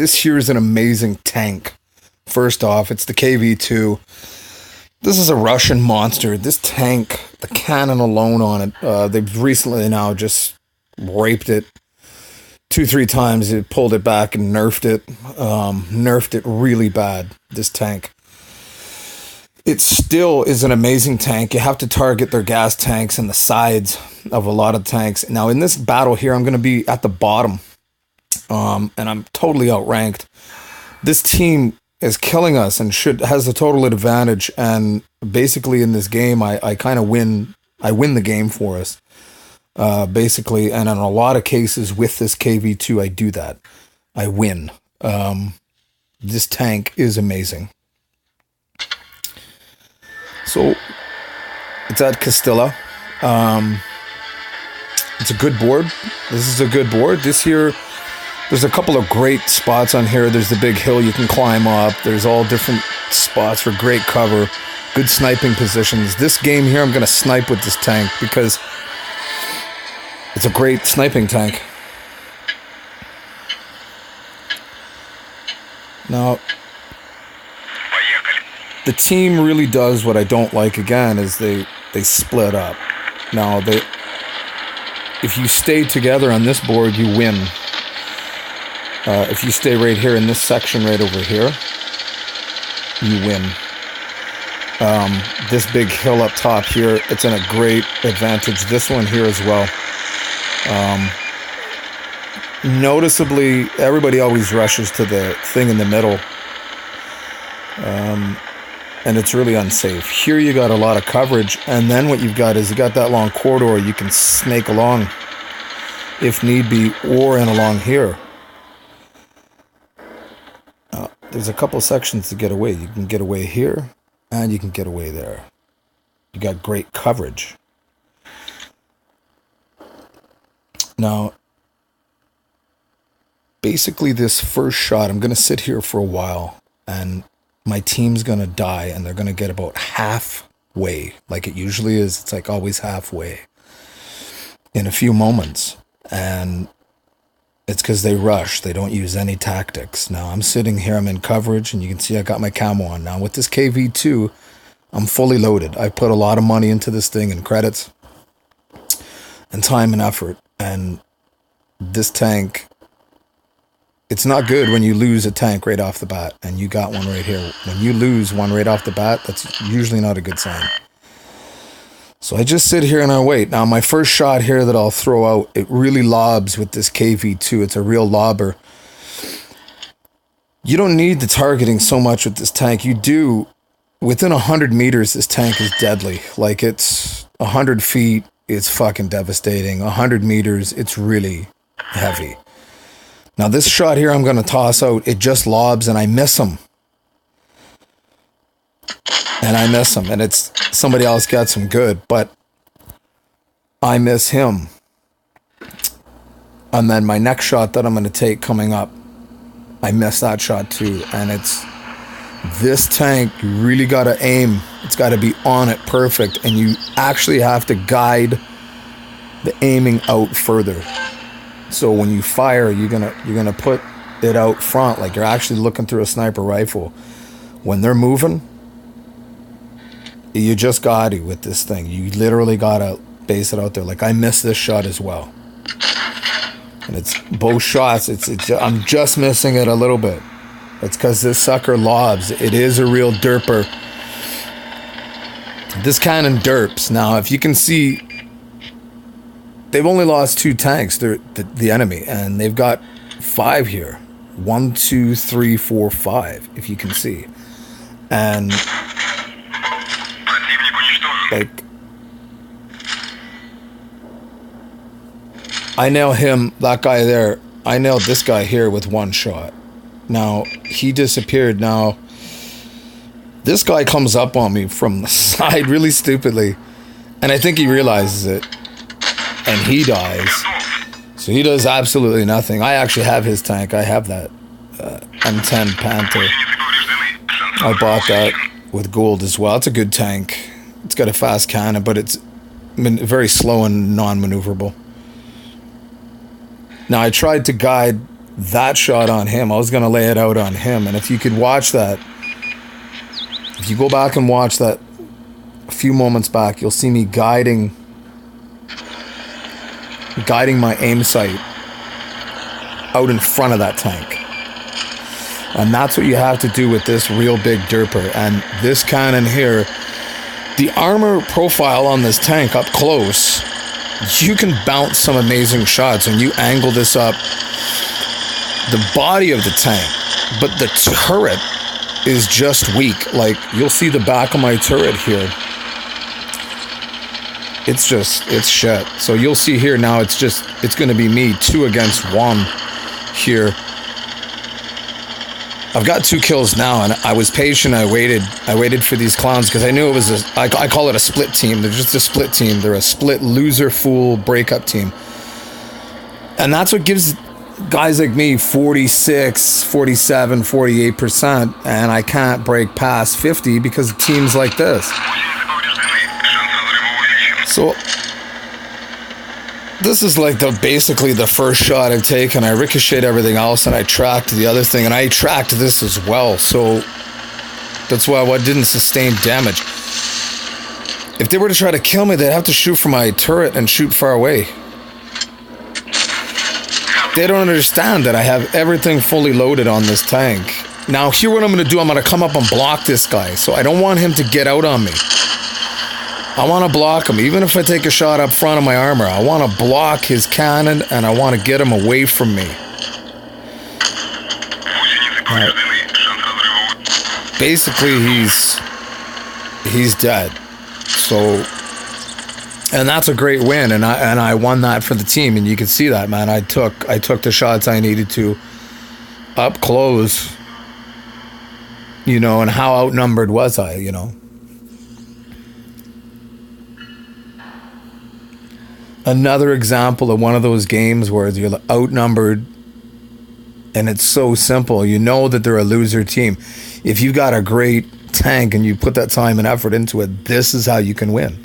This here is an amazing tank. First off, it's the KV-2. This is a Russian monster. This tank, the cannon alone on it, they've recently now just raped it 2-3 times. It pulled it back and nerfed it really bad, this tank. It still is an amazing tank. You have to target their gas tanks and the sides of a lot of tanks. Now, in this battle here, I'm going to be at the bottom, and I'm totally outranked. This team is killing us and has the total advantage. And basically, in this game, I kind of win. I win the game for us, basically. And in a lot of cases with this KV-2, I do that. I win. This tank is amazing. So it's at Castilla. It's a good board. This is a good board. This here, there's a couple of great spots on here. There's the big hill you can climb up. There's all different spots for great cover, good sniping positions. This game here, I'm going to snipe with this tank because it's a great sniping tank. Now, the team really does what I don't like, again, is they split up. Now, if you stay together on this board, you win. If you stay right here in this section right over here, you win. This big hill up top here, it's in a great advantage. This one here as well. Noticeably, everybody always rushes to the thing in the middle. And it's really unsafe. Here you got a lot of coverage, and then what you've got is you got that long corridor you can snake along if need be, or in along here. There's a couple sections to get away. You can get away here, and you can get away there. You got great coverage. Now, basically this first shot, I'm going to sit here for a while, and my team's going to die, and they're going to get about halfway, like it usually is. It's like always halfway in a few moments. And it's because they rush. They don't use any tactics. Now, I'm sitting here. I'm in coverage, and you can see I got my camo on. Now, with this KV-2, I'm fully loaded. I put a lot of money into this thing and credits and time and effort. And this tank, it's not good when you lose a tank right off the bat, and you got one right here. When you lose one right off the bat, that's usually not a good sign. So I just sit here and I wait. Now, my first shot here that I'll throw out, it really lobs with this KV-2. It's a real lobber. You don't need the targeting so much with this tank. You do. Within 100 meters, this tank is deadly. Like, it's 100 feet, it's fucking devastating. 100 meters, it's really heavy. Now, this shot here I'm going to toss out, it just lobs, and I miss him. And I miss him, and it's somebody else gets him good, but I miss him. And then my next shot that I'm going to take coming up, I miss that shot too. And it's this tank, you really got to aim. It's got to be on it perfect, and you actually have to guide the aiming out further. So when you fire, you're gonna put it out front, like you're actually looking through a sniper rifle. When they're moving, you just got to with this thing. You literally gotta base it out there. Like I missed this shot as well, and it's both shots. I'm just missing it a little bit. It's because this sucker lobs. It is a real derper. This cannon derps. Now, if you can see, they've only lost 2 tanks, they're the enemy, and they've got 5 here. 1, 2, 3, 4, 5, if you can see. And like, I nail him, that guy there. I nailed this guy here with 1 shot. Now, he disappeared. Now, this guy comes up on me from the side really stupidly, and I think he realizes it. And he dies. So he does absolutely nothing. I actually have his tank. I have that M10 Panther. I bought that with gold as well. It's a good tank. It's got a fast cannon, but it's very slow and non-maneuverable. Now, I tried to guide that shot on him. I was going to lay it out on him. And if you could watch that, if you go back and watch that a few moments back, you'll see me guiding my aim sight out in front of that tank. And that's what you have to do with this real big derper. And this cannon here, the armor profile on this tank up close, you can bounce some amazing shots when you angle this up the body of the tank, but the turret is just weak. Like, you'll see the back of my turret here. It's shit. So you'll see here now, it's going to be me 2 against 1 here. I've got 2 kills now, and I was patient. I waited for these clowns because I knew it was I call it a split team. They're just a split team. They're a split loser fool breakup team. And that's what gives guys like me 46, 47, 48%, and I can't break past 50 because of teams like this. So this is like basically the first shot I've taken. I ricocheted everything else, and I tracked the other thing, and I tracked this as well. So that's why I didn't sustain damage. If they were to try to kill me, they'd have to shoot from my turret and shoot far away. They don't understand that I have everything fully loaded on this tank. Now, here what I'm going to do, I'm going to come up and block this guy. So I don't want him to get out on me. I want to block him. Even if I take a shot up front of my armor, I want to block his cannon, and I want to get him away from me. Right. Basically, he's dead. So, and that's a great win, and I won that for the team, and you can see that, man. I took the shots I needed to up close, you know, and how outnumbered was I, you know. Another example of one of those games where you're outnumbered, and it's so simple. You know that they're a loser team. If you've got a great tank and you put that time and effort into it, this is how you can win.